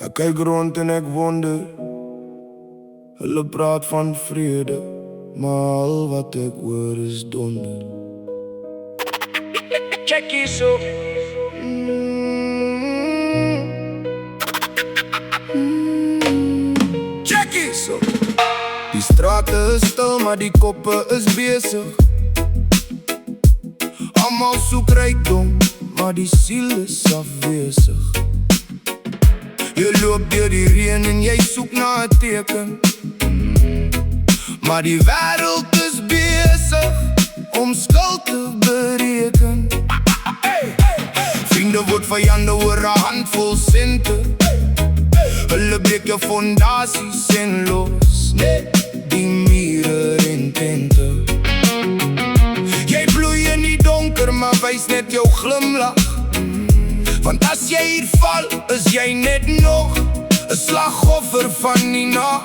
Ek kyk rond en ek wonder. Hulle praat van vrede, maar al wat ek hoor is donder. Check hierso. Check hierso. Die strate is stil, maar die koppe is besig. Almal soek rykdom, maar die siel is afwesig. Jy loop deur die reën en jy soek na 'n teken, maar die wêreld is besig om skuld te bereken. Vriende word vyande oor 'n handvol sente. Hulle breek jou fondasies en los net die mure en tente. Jy bloei in die donker, maar wys net jou glimlach. Want as jy hier val, is jy net nog 'n slagoffer van die nag.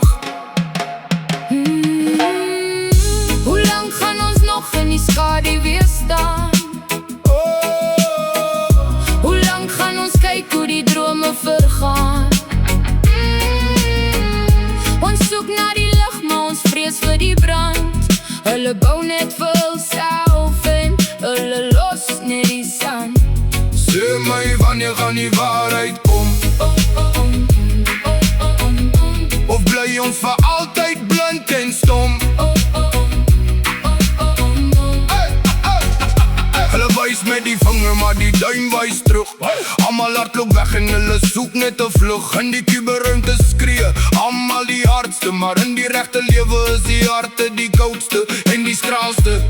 Hoe lang gaan ons nog in die skadu weer staan? Hoe lang gaan ons kyk hoe die drome vergaan? Ons soek na die lig, maar ons vrees vir die brand. Hulle bou net vir hulself en hulle los net die sand. Sê my, wanneer gaan die waarheid kom? Of bly ons vir altyd blind en stom? Hulle wys met die vinger, maar die duim wys terug. Almal hardloop weg en hulle soek net 'n vlug. In die kuberruimte skree almal die hardste, maar in die regte lewe is die harte die koudste en die skraalste.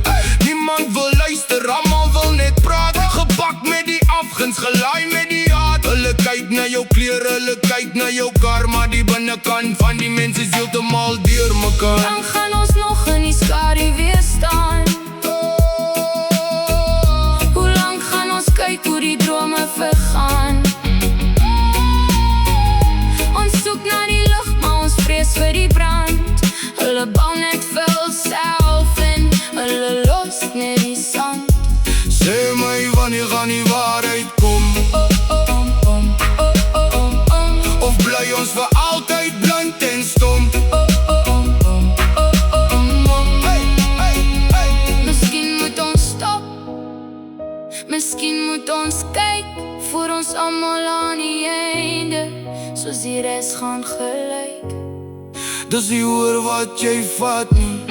Niemand wil luister, almal wil net praat. Gepak met die afguns, gelaai met die haat. Hulle kyk na jou klere, hulle kyk na jou kar, maar die binnekant van die mens is heeltemal deur mekaar. Dan gaan ons nog in die skadu weer staan. Hoe lang gaan ons kyk hoe die drome vergaan? Ons soek na die lig, maar ons vrees vir die brand. Hulle bou net vir hulself en hulle los net die sand. Sê my, wanneer gaan die waarheid kom? Of bly ons vir altyd blind en stom? Miskien moet ons stop. Miskien moet ons kyk voor ons almal aan die einde, soos die res gaan gelyk. Dis nie oor wat jy vat nie,